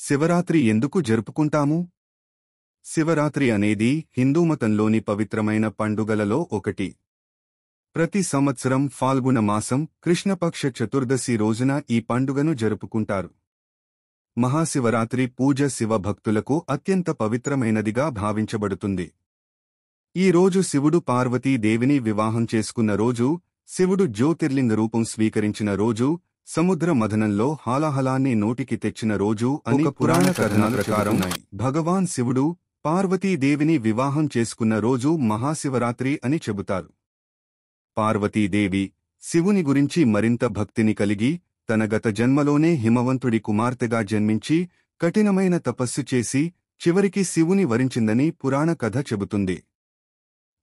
శివరాత్రి ఎందుకు జరుపుకుంటాము? శివరాత్రి అనేది హిందూమతంలోని పవిత్రమైన పండుగలలో ఒకటి. ప్రతి సంవత్సరం ఫాల్గుణ మాసం కృష్ణపక్ష చతుర్దశి రోజున ఈ పండుగను జరుపుకుంటారు. మహాశివరాత్రి పూజ శివ భక్తులకు అత్యంత పవిత్రమైనదిగా భావించబడుతుంది. ఈ రోజు శివుడు పార్వతీదేవిని వివాహం చేసుకున్న రోజు, శివుడు జ్యోతిర్లింగ రూపం స్వీకరించిన రోజు, సముద్ర మథనంలో హాలాహలాన్ని నోటికి తెచ్చిన రోజు అని పురాణ కథనాల ప్రకారం భగవాన్ శివుడు పార్వతీదేవిని వివాహం చేసుకున్న రోజు మహాశివరాత్రి అని చెబుతారు. పార్వతీదేవి శివుని గురించి మరింత భక్తిని కలిగి తన గత జన్మలోనే హిమవంతుడి కుమార్తెగా జన్మించి కఠినమైన తపస్సు చేసి చివరికి శివుని వరించిందని పురాణ కథ చెబుతుంది.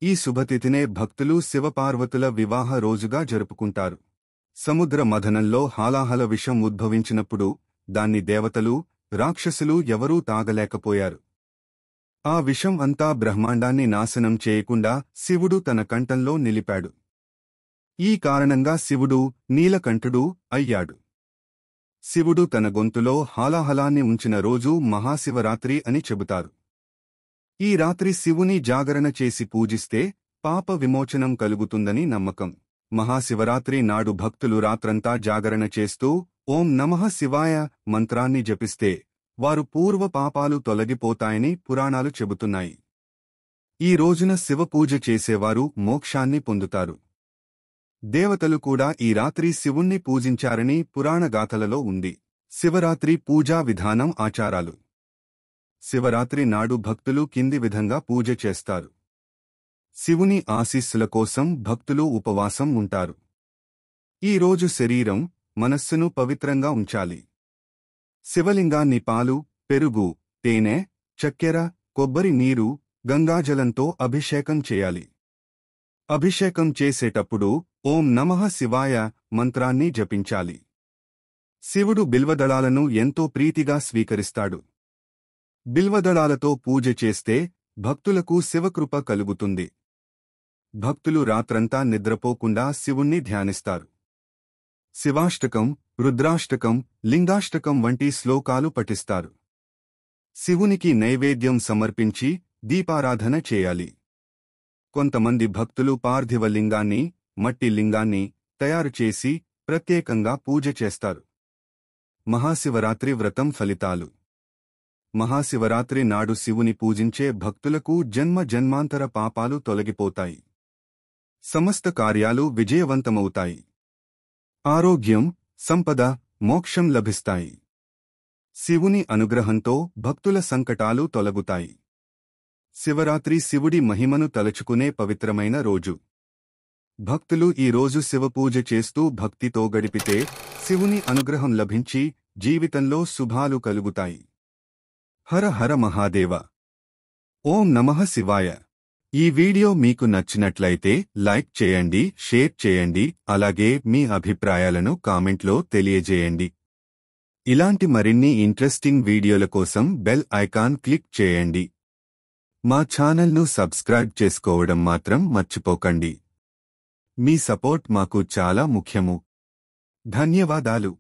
ఈ శుభతిథినే భక్తులు శివపార్వతుల వివాహ రోజుగా జరుపుకుంటారు. సముద్ర మథనంలో హాలాహల విషం ఉద్భవించినప్పుడు దాన్ని దేవతలు, రాక్షసులు ఎవరూ తాగలేకపోయారు. ఆ విషం అంతా బ్రహ్మాండాన్ని నాశనం చేయకుండా శివుడు తన కంఠంలో నిలిపాడు. ఈ కారణంగా శివుడు నీలకంఠుడు అయ్యాడు. శివుడు తన గొంతులో హాలాహలాన్ని ఉంచిన రోజు మహాశివరాత్రి అని చెబుతారు. ఈ రాత్రి శివుని జాగరణ చేసి పూజిస్తే పాప విమోచనం కలుగుతుందని నమ్మకం. మహాశివరాత్రి నాడు భక్తులు రాత్రంతా జాగరణ చేస్తూ ఓం నమః శివాయ మంత్రాన్ని జపిస్తే వారు పూర్వ పాపాలు తొలగిపోతాయని పురాణాలు చెబుతున్నాయి. ఈ రోజున శివపూజ చేసేవారు మోక్షాన్ని పొందుతారు. దేవతలు కూడా ఈ రాత్రి శివుణ్ణి పూజించారని పురాణగాథలలో ఉంది. శివరాత్రి పూజా విధానం ఆచారాలు. శివరాత్రి నాడు భక్తులు కింది విధంగా పూజ చేస్తారు. శివుని ఆశీస్సుల కోసం భక్తులు ఉపవాసం ఉంటారు. ఈ రోజు శరీరం, మనస్సును పవిత్రంగా ఉంచాలి. శివలింగాన్ని పాలు, పెరుగు, తేనె, చక్కెర, కొబ్బరి నీరు, గంగాజలంతో అభిషేకం చేయాలి. అభిషేకం చేసేటప్పుడు ఓం నమః శివాయ మంత్రాన్ని జపించాలి. శివుడు బిల్వదళాలను ఎంతో ప్రీతిగా స్వీకరిస్తాడు. బిల్వదళాలతో పూజ చేస్తే భక్తులకు శివకృప కలుగుతుంది. భక్తులు రాత్రంతా నిద్రపోకుండా శివుణ్ణి ధ్యానిస్తారు. శివాష్టకం, రుద్రాష్టకం, లింగాష్టకం వంటి శ్లోకాలు పఠిస్తారు. శివునికి నైవేద్యం సమర్పించి దీపారాధన చేయాలి. కొంతమంది భక్తులు పార్థివ లింగాన్ని, మట్టి లింగాన్ని తయారుచేసి ప్రత్యేకంగా పూజ చేస్తారు. మహాశివరాత్రి వ్రతం ఫలితాలు. మహాశివరాత్రి నాడు శివుని పూజించే భక్తులకు జన్మ జన్మాంతర పాపాలు తొలగిపోతాయి. సమస్త కార్యాలు విజయవంతమవుతాయి. ఆరోగ్యం, సంపద, మోక్షం లభిస్తాయి. శివుని అనుగ్రహంతో భక్తుల సంకటాలు తొలగుతాయి. శివరాత్రి శివుడి మహిమను తలచుకునే పవిత్రమైన రోజు. భక్తులు ఈ రోజు శివపూజ చేస్తూ భక్తితో గడిపితే శివుని అనుగ్రహం లభించి జీవితంలో శుభాలు కలుగుతాయి. హర హర మహాదేవ. ఓం నమః శివాయ. ఈ వీడియో మీకు నచ్చినట్లయితే లైక్ చేయండి, షేర్ చేయండి, అలాగే మీ అభిప్రాయాలను కామెంట్లో తెలియజేయండి. ఇలాంటి మరిన్ని ఇంట్రెస్టింగ్ వీడియోల కోసం బెల్ ఐకాన్ క్లిక్ చేయండి. మా ఛానల్ను సబ్స్క్రైబ్ చేసుకోవడం మాత్రం మర్చిపోకండి. మీ సపోర్ట్ మాకు చాలా ముఖ్యము. ధన్యవాదాలు.